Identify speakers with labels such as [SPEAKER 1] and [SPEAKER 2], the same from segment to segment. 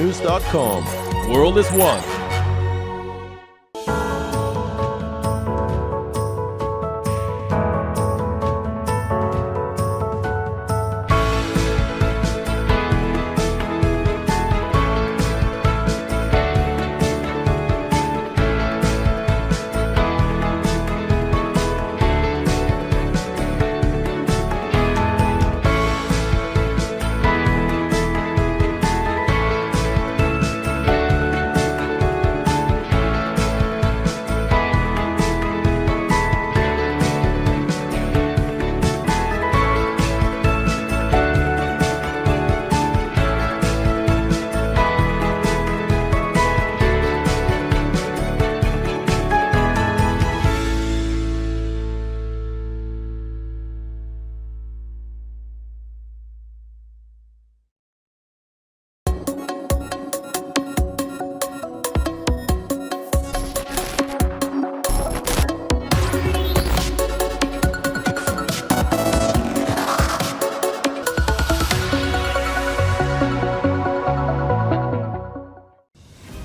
[SPEAKER 1] WIONnews.com. World is one.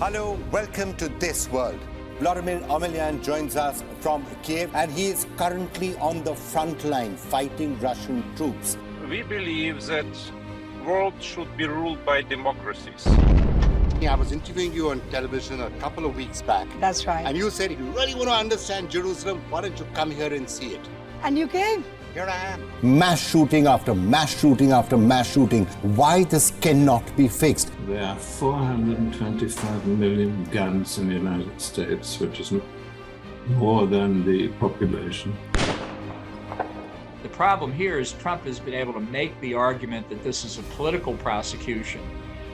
[SPEAKER 2] Hello, welcome to This World. Vladimir Amelyan joins us from Kiev, and he is currently on the front line fighting Russian troops.
[SPEAKER 3] We believe that the world should be ruled by democracies.
[SPEAKER 2] I was interviewing you on television a couple of weeks back.
[SPEAKER 4] That's right.
[SPEAKER 2] And you said, if you really want to understand Jerusalem, why don't you come here and see it?
[SPEAKER 4] And you came.
[SPEAKER 2] Here I am. Mass shooting after mass shooting after mass shooting. Why this cannot be fixed?
[SPEAKER 5] There are 425 million guns in the United States, which is more than the population.
[SPEAKER 6] The problem here is Trump has been able to make the argument that this is a political prosecution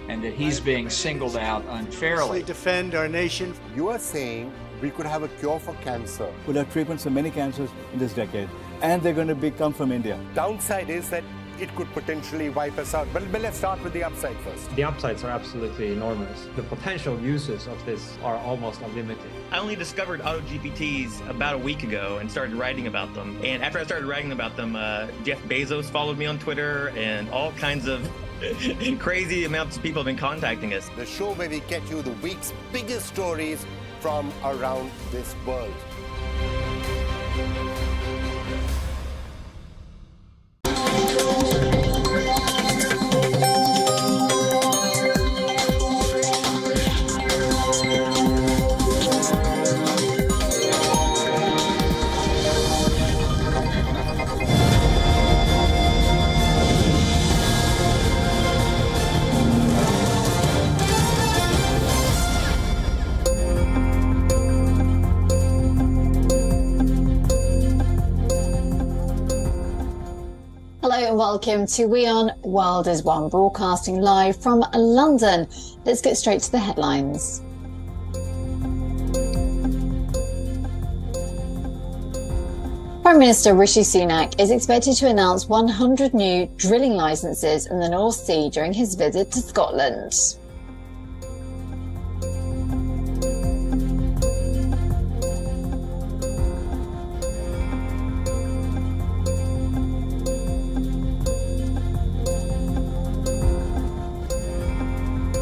[SPEAKER 6] and that he's being singled out unfairly.
[SPEAKER 7] We defend our nation.
[SPEAKER 2] You are saying we could have a cure for cancer.
[SPEAKER 8] We'll have treatments for many cancers in this decade. And they're going to come from India.
[SPEAKER 2] Downside is that it could potentially wipe us out. But let's start with the upside first.
[SPEAKER 9] The upsides are absolutely enormous. The potential uses of this are almost unlimited.
[SPEAKER 10] I only discovered AutoGPTs about a week ago and started writing about them. And after I started writing about them, Jeff Bezos followed me on Twitter, and all kinds of crazy amounts of people have been contacting us.
[SPEAKER 2] The show where we get you the week's biggest stories from around this world.
[SPEAKER 11] Hello and welcome to WION World is One, broadcasting live from London. Let's get straight to the headlines. Prime Minister Rishi Sunak is expected to announce 100 new drilling licences in the North Sea during his visit to Scotland.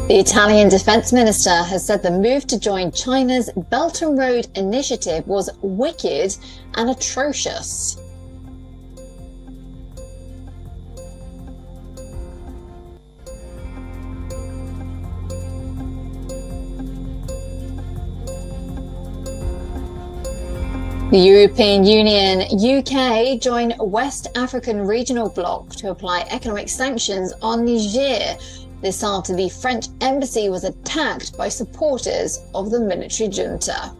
[SPEAKER 11] The Italian Defence Minister has said the move to join China's Belt and Road Initiative was wicked and atrocious. The European Union, UK, join West African Regional Bloc to apply economic sanctions on Niger. This after the French embassy was attacked by supporters of the military junta.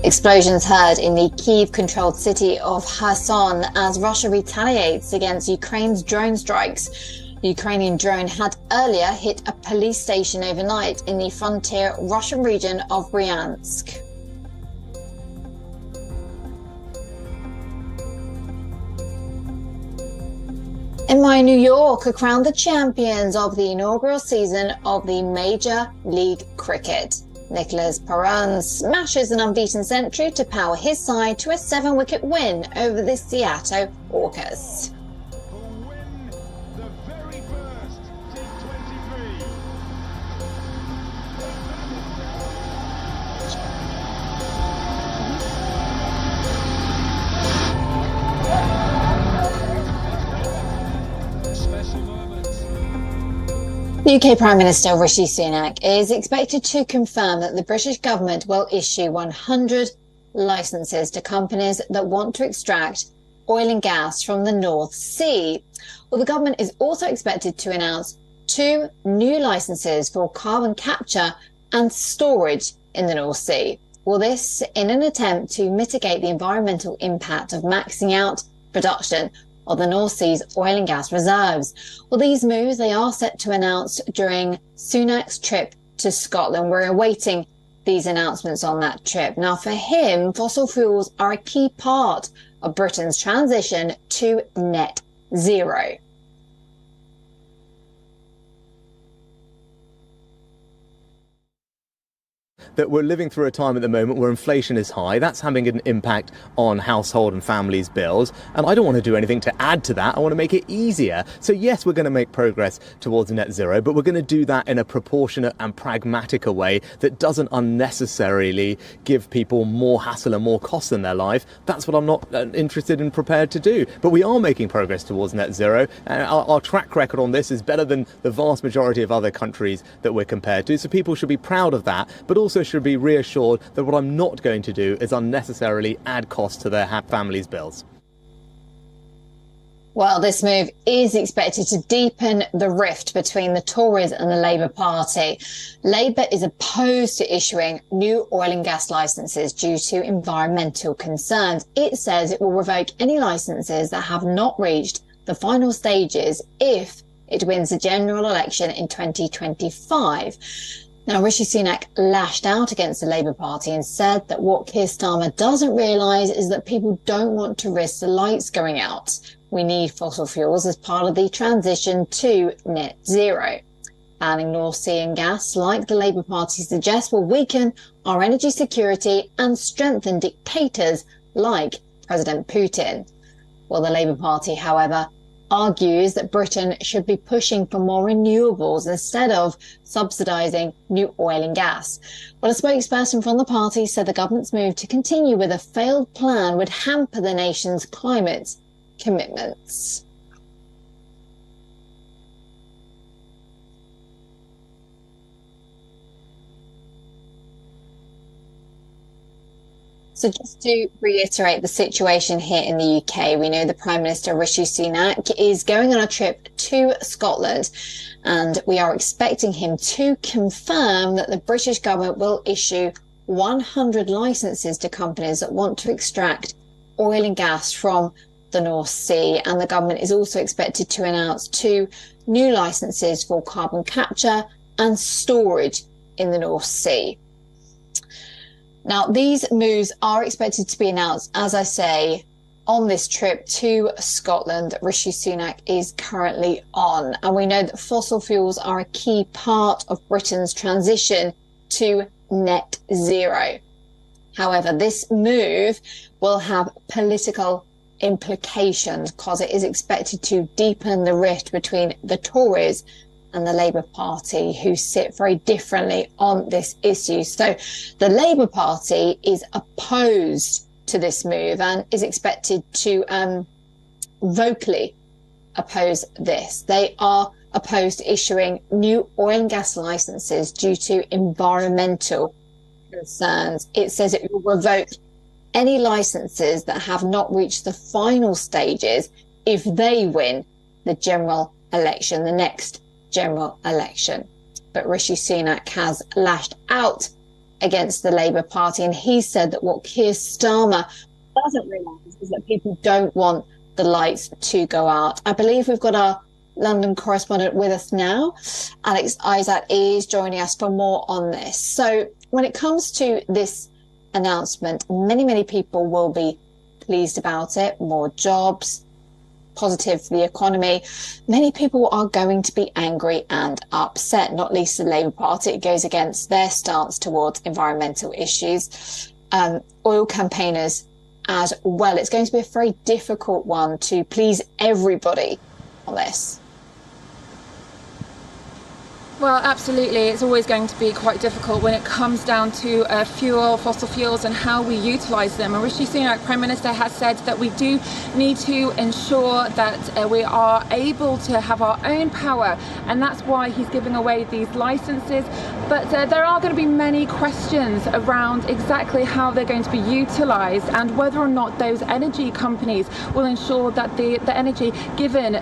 [SPEAKER 11] Explosions heard in the Kyiv-controlled city of Kherson as Russia retaliates against Ukraine's drone strikes. The Ukrainian drone had earlier hit a police station overnight in the frontier Russian region of Bryansk. In New York are crowned the champions of the inaugural season of the Major League Cricket. Nicolas Perrin smashes an unbeaten century to power his side to a 7-wicket win over the Seattle Orcas. The UK Prime Minister Rishi Sunak is expected to confirm that the British government will issue 100 licences to companies that want to extract oil and gas from the North Sea. Well, the government is also expected to announce 2 new licences for carbon capture and storage in the North Sea. Well, this in an attempt to mitigate the environmental impact of maxing out production of the North Sea's oil and gas reserves. Well, these moves, they are set to announce during Sunak's trip to Scotland. We're awaiting these announcements on that trip. Now, for him, fossil fuels are a key part of Britain's transition to net zero.
[SPEAKER 1] That we're living through a time at the moment where inflation is high. That's having an impact on household and families' bills. And I don't want to do anything to add to that. I want to make it easier. So yes, we're going to make progress towards net zero, but we're going to do that in a proportionate and pragmatic way that doesn't unnecessarily give people more hassle and more cost in their life. That's what I'm not interested and prepared to do. But we are making progress towards net zero. And our track record on this is better than the vast majority of other countries that we're compared to. So people should be proud of that, but also should be reassured that what I'm not going to do is unnecessarily add costs to their families' bills.
[SPEAKER 11] Well, this move is expected to deepen the rift between the Tories and the Labour Party. Labour is opposed to issuing new oil and gas licences due to environmental concerns. It says it will revoke any licences that have not reached the final stages if it wins the general election in 2025. Now, Rishi Sunak lashed out against the Labour Party and said that what Keir Starmer doesn't realise is that people don't want to risk the lights going out. We need fossil fuels as part of the transition to net zero. Banning North Sea and gas, like the Labour Party suggests, will weaken our energy security and strengthen dictators like President Putin. Well, the Labour Party, however, argues that Britain should be pushing for more renewables instead of subsidising new oil and gas. Well, a spokesperson from the party said the government's move to continue with a failed plan would hamper the nation's climate commitments. So just to reiterate the situation here in the UK, we know the Prime Minister Rishi Sunak is going on a trip to Scotland, and we are expecting him to confirm that the British government will issue 100 licences to companies that want to extract oil and gas from the North Sea. And the government is also expected to announce 2 new licences for carbon capture and storage in the North Sea. Now, these moves are expected to be announced, as I say, on this trip to Scotland that Rishi Sunak is currently on. And we know that fossil fuels are a key part of Britain's transition to net zero. However, this move will have political implications because it is expected to deepen the rift between the Tories and the Labour Party, who sit very differently on this issue. So the Labour Party is opposed to this move and is expected to vocally oppose this. They are opposed to issuing new oil and gas licences due to environmental concerns. It says it will revoke any licences that have not reached the final stages if they win the general election, the next general election. But Rishi Sunak has lashed out against the Labour Party, and he said that what Keir Starmer doesn't realise is that people don't want the lights to go out. I believe we've got our London correspondent with us now. Alex Isaac is joining us for more on this. So when it comes to this announcement, many people will be pleased about it. More jobs, positive for the economy, many people are going to be angry and upset, not least the Labour Party. It goes against their stance towards environmental issues. Oil campaigners as well. It's going to be a very difficult one to please everybody on this.
[SPEAKER 4] Well, absolutely. It's always going to be quite difficult when it comes down to fossil fuels and how we utilise them. And Rishi Sunak, Prime Minister, has said that we do need to ensure that we are able to have our own power, and that's why he's giving away these licences. But there are going to be many questions around exactly how they're going to be utilised and whether or not those energy companies will ensure that the energy given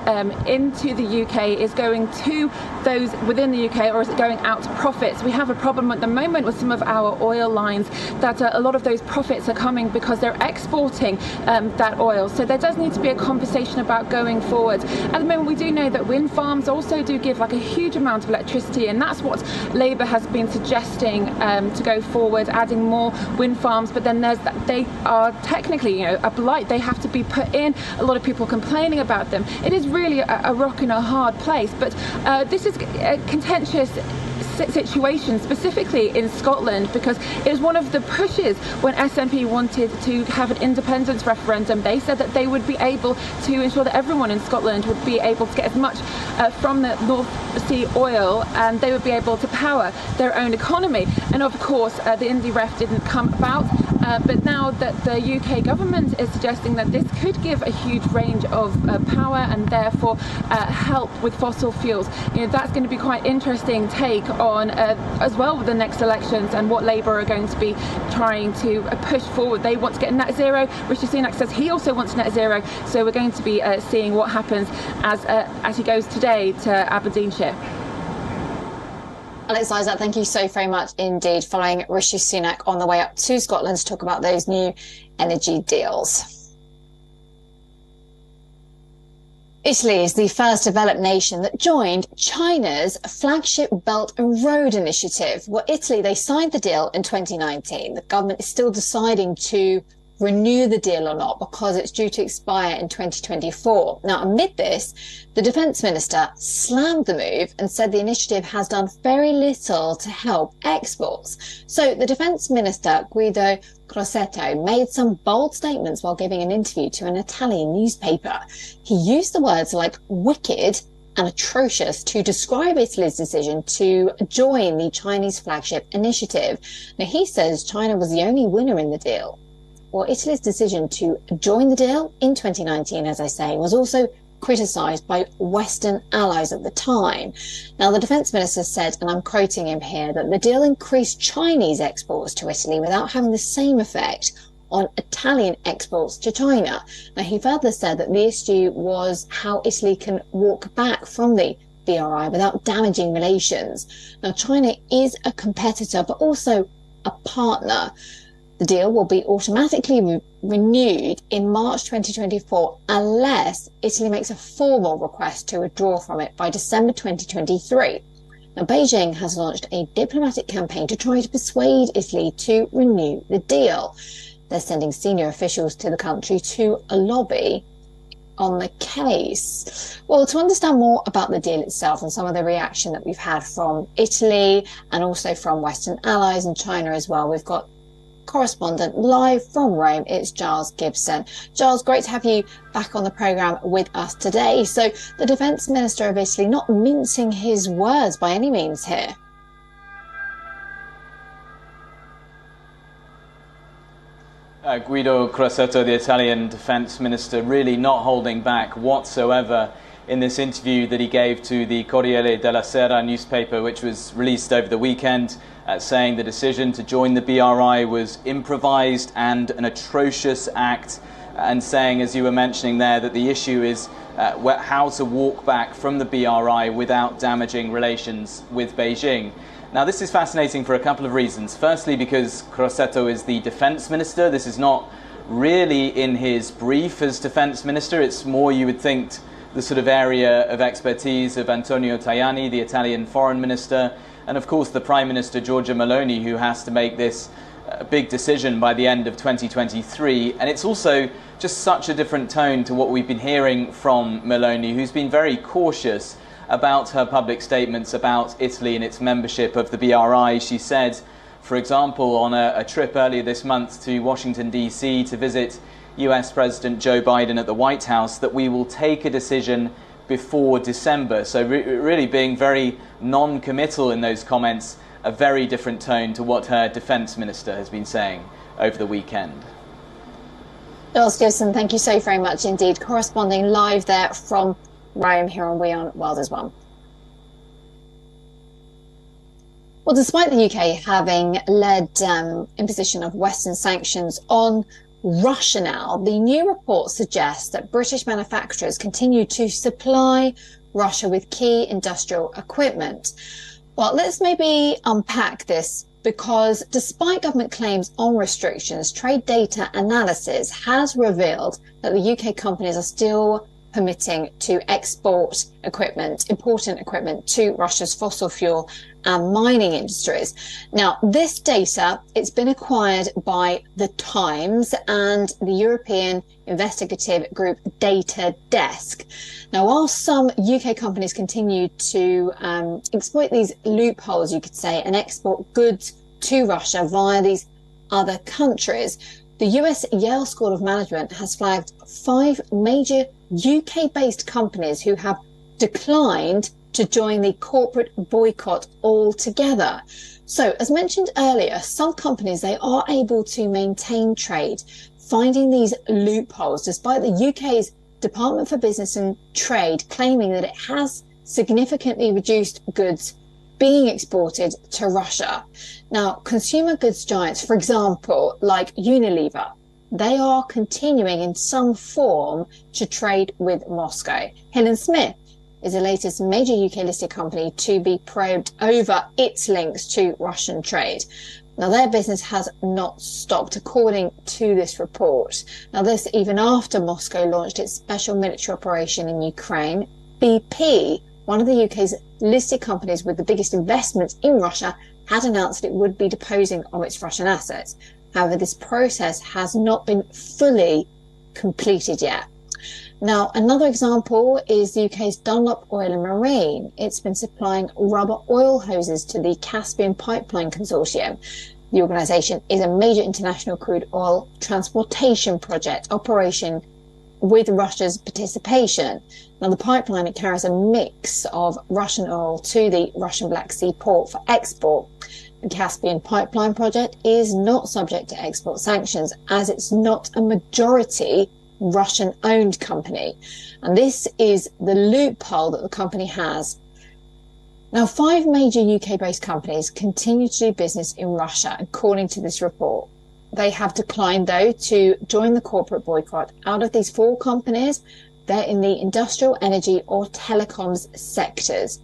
[SPEAKER 4] into the UK is going to those within the UK, or is it going out to profits? We have a problem at the moment with some of our oil lines that a lot of those profits are coming because they're exporting that oil. So there does need to be a conversation about going forward. At the moment, we do know that wind farms also do give like a huge amount of electricity, and that's what Labour has been suggesting to go forward, adding more wind farms. But then there's that they are technically, a blight. They have to be put in. A lot of people complaining about them. It is really a rock and a hard place. But this is a contentious situation, specifically in Scotland, because it was one of the pushes when SNP wanted to have an independence referendum. They said that they would be able to ensure that everyone in Scotland would be able to get as much from the North Sea oil, and they would be able to power their own economy. And of course, the Indie Ref didn't come about. But now that the UK government is suggesting that this could give a huge range of power and therefore help with fossil fuels, that's going to be quite interesting take on as well with the next elections and what Labour are going to be trying to push forward. They want to get net zero. Rishi Sunak says he also wants net zero. So we're going to be seeing what happens as he goes today to Aberdeenshire.
[SPEAKER 11] Alex Isaac, thank you so very much indeed, following Rishi Sunak on the way up to Scotland to talk about those new energy deals. Italy is the first developed nation that joined China's flagship Belt and Road Initiative. Well, Italy, they signed the deal in 2019. The government is still deciding to renew the deal or not because it's due to expire in 2024. Now, amid this, the defence minister slammed the move and said the initiative has done very little to help exports. So the defence minister, Guido Crosetto, made some bold statements while giving an interview to an Italian newspaper. He used the words like wicked and atrocious to describe Italy's decision to join the Chinese flagship initiative. Now, he says China was the only winner in the deal. Well, Italy's decision to join the deal in 2019, as I say, was also criticised by Western allies at the time. Now, the defence minister said, and I'm quoting him here, that the deal increased Chinese exports to Italy without having the same effect on Italian exports to China. Now, he further said that the issue was how Italy can walk back from the BRI without damaging relations. Now, China is a competitor, but also a partner. The deal will be automatically renewed in March 2024 unless Italy makes a formal request to withdraw from it by December 2023. Now, Beijing has launched a diplomatic campaign to try to persuade Italy to renew the deal. They're sending senior officials to the country to lobby on the case. Well, to understand more about the deal itself and some of the reaction that we've had from Italy and also from Western allies and China as well, we've got correspondent live from Rome. It's Giles Gibson. Giles, great to have you back on the programme with us today. So the Defence Minister of Italy not mincing his words by any means here.
[SPEAKER 7] Guido Crosetto, the Italian Defence Minister, really not holding back whatsoever in this interview that he gave to the Corriere della Sera newspaper, which was released over the weekend, saying the decision to join the BRI was improvised and an atrocious act, and saying, as you were mentioning there, that the issue is how to walk back from the BRI without damaging relations with Beijing. Now, this is fascinating for a couple of reasons. Firstly, because Crosetto is the defence minister. This is not really in his brief as defence minister. It's more, you would think, the sort of area of expertise of Antonio Tajani, the Italian foreign minister, and of course the Prime Minister Giorgia Meloni, who has to make this a big decision by the end of 2023. And it's also just such a different tone to what we've been hearing from Meloni, who's been very cautious about her public statements about Italy and its membership of the BRI. She said, for example, on a trip earlier this month to Washington, D.C. to visit US President Joe Biden at the White House, that we will take a decision before December. So really being very non-committal in those comments, a very different tone to what her defence minister has been saying over the weekend.
[SPEAKER 11] Giles Gibson, thank you so very much indeed. Corresponding live there from Rome here on WION World as One. Well, despite the UK having led imposition of Western sanctions on Russia now, the new report suggests that British manufacturers continue to supply Russia with key industrial equipment. Well, let's maybe unpack this, because despite government claims on restrictions, trade data analysis has revealed that the UK companies are still permitting to export equipment, important equipment to Russia's fossil fuel and mining industries. Now, this data, it's been acquired by The Times and the European investigative group Data Desk. Now, while some UK companies continue to exploit these loopholes, you could say, and export goods to Russia via these other countries, the US Yale School of Management has flagged 5 major UK-based companies who have declined to join the corporate boycott altogether. So, as mentioned earlier, some companies, they are able to maintain trade, finding these loopholes, despite the UK's Department for Business and Trade claiming that it has significantly reduced goods being exported to Russia. Now, consumer goods giants, for example, like Unilever, they are continuing in some form to trade with Moscow. Hill & Smith is the latest major UK listed company to be probed over its links to Russian trade. Now, their business has not stopped, according to this report. Now, this even after Moscow launched its special military operation in Ukraine. BP, one of the UK's listed companies with the biggest investments in Russia, had announced that it would be disposing of its Russian assets. However, this process has not been fully completed yet. Now, another example is the UK's Dunlop Oil and Marine. It's been supplying rubber oil hoses to the Caspian Pipeline Consortium. The organisation is a major international crude oil transportation project operation with Russia's participation. Now, the pipeline, it carries a mix of Russian oil to the Russian Black Sea port for export. The Caspian Pipeline project is not subject to export sanctions, as it's not a majority Russian-owned company. And this is the loophole that the company has. Now, 5 major UK-based companies continue to do business in Russia, according to this report. They have declined, though, to join the corporate boycott. Out of these 4 companies, they're in the industrial, energy or telecoms sectors.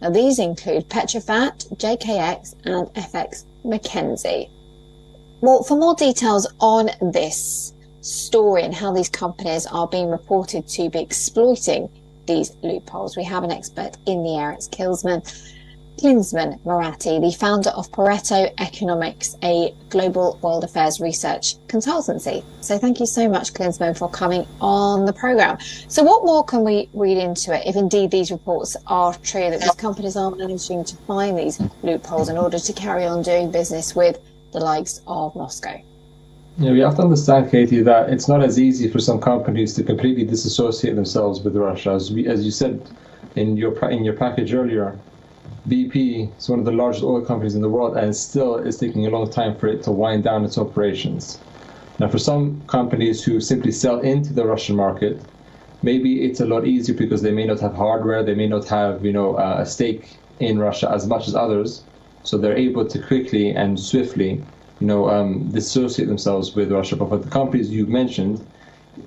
[SPEAKER 11] Now, these include Petrofat, JKX and FX McKenzie. Well, for more details on this story and how these companies are being reported to be exploiting these loopholes, we have an expert in the area. It's Klinsmann Moratti, the founder of Pareto Economics, a global world affairs research consultancy. So thank you so much, Klinsmann, for coming on the programme. So what more can we read into it if indeed these reports are true, that these companies are managing to find these loopholes in order to carry on doing business with the likes of Moscow?
[SPEAKER 12] Yeah, we have to understand, Katie, that it's not as easy for some companies to completely disassociate themselves with Russia. As you said in your package earlier, BP is one of the largest oil companies in the world, and still is taking a long time for it to wind down its operations. Now, for some companies who simply sell into the Russian market, maybe it's a lot easier because they may not have hardware, they may not have, a stake in Russia as much as others, so they're able to quickly and swiftly, dissociate themselves with Russia. But for the companies you mentioned,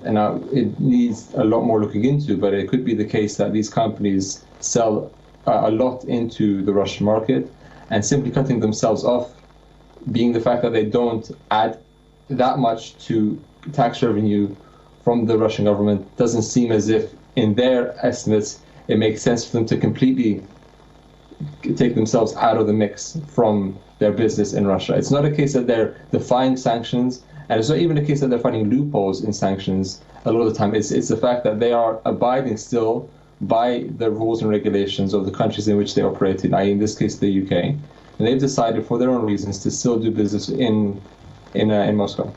[SPEAKER 12] and it needs a lot more looking into, but it could be the case that these companies sell a lot into the Russian market, and simply cutting themselves off, being the fact that they don't add that much to tax revenue from the Russian government, doesn't seem as if, in their estimates, it makes sense for them to completely take themselves out of the mix from their business in Russia. It's not a case that they're defying sanctions, and it's not even a case that they're finding loopholes in sanctions. A lot of the time, it's the fact that they are abiding still by the rules and regulations of the countries in which they operate in, i.e. in this case the UK, and they've decided for their own reasons to still do business in Moscow.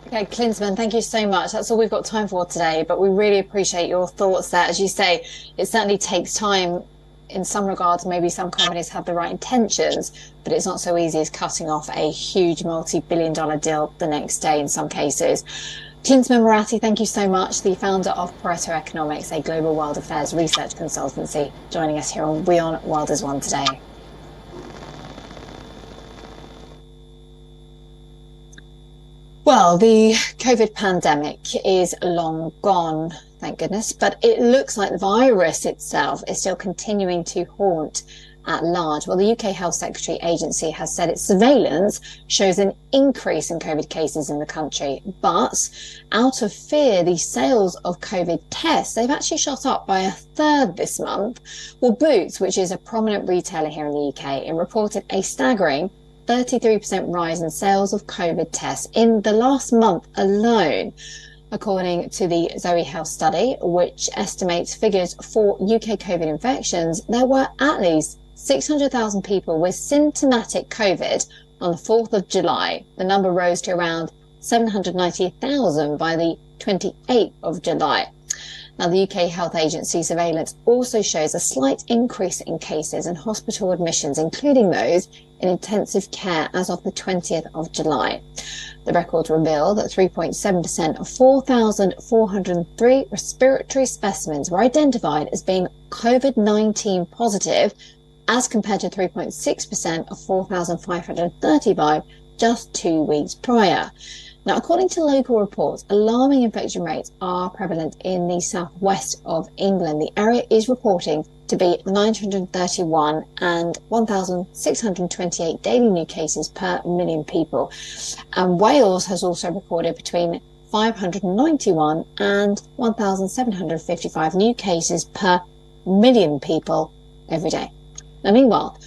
[SPEAKER 11] Okay, Klinsmann, thank you so much. That's all we've got time for today, but we really appreciate your thoughts there. As you say, it certainly takes time. In some regards, maybe some companies have the right intentions, but it's not so easy as cutting off a huge multi-billion-dollar deal the next day in some cases. Klinsmann Moratti, thank you so much, the founder of Pareto Economics, a global world affairs research consultancy, joining us here on WION World is One today. Well, the COVID pandemic is long gone, thank goodness, but it looks like the virus itself is still continuing to haunt at large. Well, the UK Health Secretary Agency has said its surveillance shows an increase in COVID cases in the country, but out of fear, the sales of COVID tests, they've actually shot up by a third this month. Well, Boots, which is a prominent retailer here in the UK, it reported a staggering 33% rise in sales of COVID tests in the last month alone, according to the Zoe Health study, which estimates figures for UK COVID infections. There were at least 600,000 people with symptomatic COVID on the 4th of July. The number rose to around 790,000 by the 28th of July. Now, the UK Health Agency surveillance also shows a slight increase in cases and hospital admissions, including those in intensive care as of the 20th of July. The records reveal that 3.7% of 4,403 respiratory specimens were identified as being COVID-19 positive, as compared to 3.6% of 4,535 just 2 weeks prior. Now, according to local reports, alarming infection rates are prevalent in the southwest of England. The area is reporting to be 931 and 1,628 daily new cases per million people. And Wales has also recorded between 591 and 1,755 new cases per million people every day. Now, meanwhile,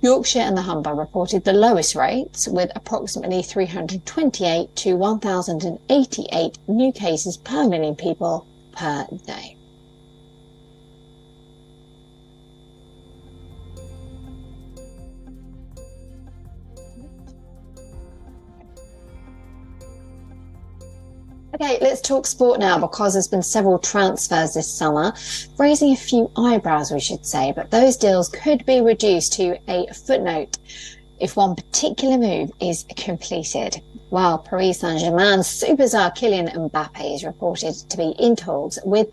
[SPEAKER 11] Yorkshire and the Humber reported the lowest rates, with approximately 328 to 1,088 new cases per million people per day. Okay, let's talk sport now, because there's been several transfers this summer, raising a few eyebrows, we should say, but those deals could be reduced to a footnote if one particular move is completed. While Paris Saint-Germain's superstar Kylian Mbappé is reported to be in talks with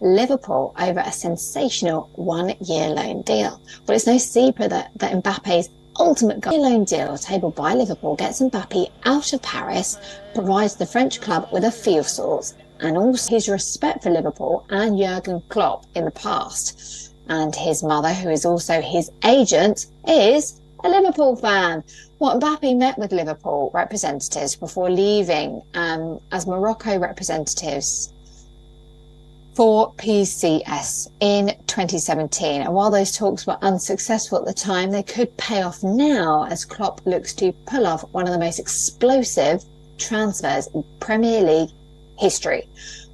[SPEAKER 11] Liverpool over a sensational one-year loan deal. Well, it's no secret that Mbappe's ultimate loan deal tabled by Liverpool gets Mbappé out of Paris, provides the French club with a fee of sorts, and also his respect for Liverpool and Jurgen Klopp in the past. And his mother, who is also his agent, is a Liverpool fan. Well, Mbappé met with Liverpool representatives before leaving as Morocco representatives for PCS in 2017. And while those talks were unsuccessful at the time, they could pay off now as Klopp looks to pull off one of the most explosive transfers in Premier League history.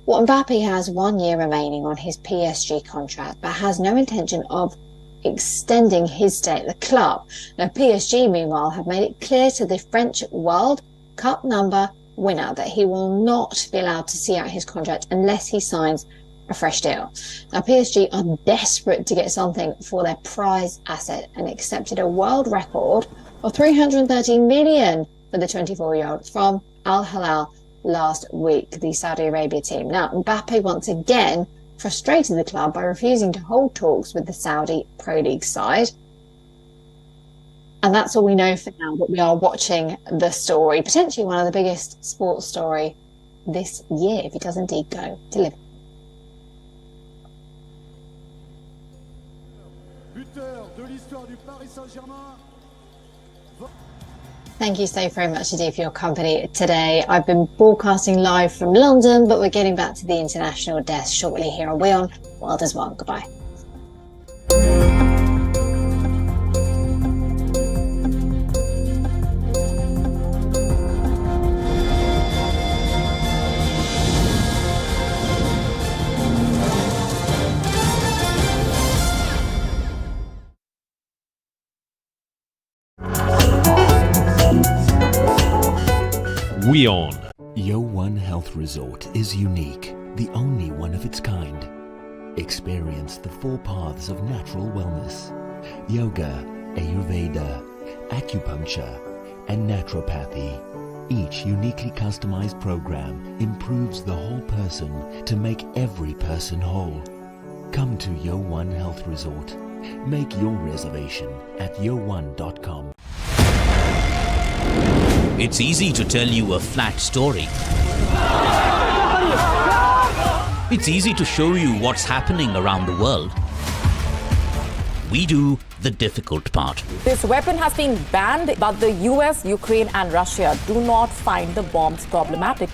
[SPEAKER 11] Well, Mbappé has 1 year remaining on his PSG contract, but has no intention of extending his stay at the club. Now, PSG, meanwhile, have made it clear to the French World Cup number winner that he will not be allowed to see out his contract unless he signs a fresh deal. Now, PSG are desperate to get something for their prize asset and accepted a world record of 330 million for the 24-year-old from Al Hilal last week, the Saudi Arabia team. Now, Mbappé once again frustrated the club by refusing to hold talks with the Saudi Pro League side. And that's all we know for now, but we are watching the story, potentially one of the biggest sports story this year, if he does indeed go to Liverpool. Thank you so very much indeed for your company today. I've been broadcasting live from London, but we're getting back to the international desk shortly here on WION World is One. Goodbye.
[SPEAKER 13] WION.
[SPEAKER 14] WION Health Resort is unique, the only one of its kind. Experience the 4 paths of natural wellness: yoga, Ayurveda, acupuncture, and naturopathy. Each uniquely customized program improves the whole person to make every person whole. Come to WION Health Resort. Make your reservation at wion.com.
[SPEAKER 15] It's easy to tell you a flat story. It's easy to show you what's happening around the world. We do the difficult part.
[SPEAKER 16] This weapon has been banned, but the US, Ukraine and Russia do not find the bombs problematic.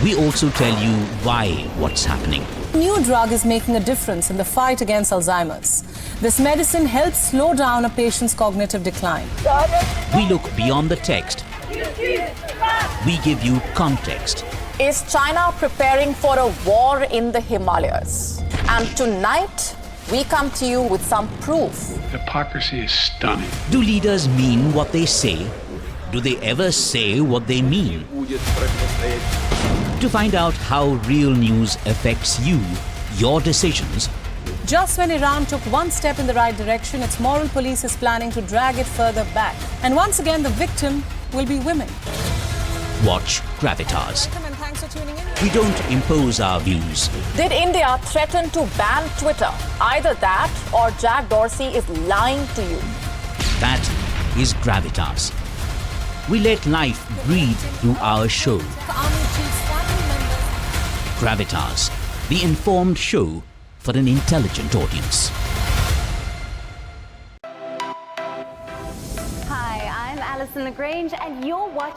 [SPEAKER 15] We also tell you why what's happening.
[SPEAKER 17] New drug is making a difference in the fight against Alzheimer's. This medicine helps slow down a patient's cognitive decline.
[SPEAKER 15] We look beyond the text. We give you context.
[SPEAKER 16] Is China preparing for a war in the Himalayas? And tonight, we come to you with some proof.
[SPEAKER 18] Hypocrisy is stunning.
[SPEAKER 15] Do leaders mean what they say? Do they ever say what they mean? To find out how real news affects you, your decisions,
[SPEAKER 17] Just when Iran took one step in the right direction, its moral police is planning to drag it further back. And once again, the victim will be women.
[SPEAKER 15] watch Gravitas.
[SPEAKER 17] And thanks for tuning in.
[SPEAKER 15] We don't impose our views.
[SPEAKER 16] Did India threaten to ban Twitter? Either that or Jack Dorsey is lying to you.
[SPEAKER 15] That is Gravitas. We let life breathe through our show. Gravitas, the informed show for an intelligent audience.
[SPEAKER 19] Hi, I'm Alison LaGrange, and you're watching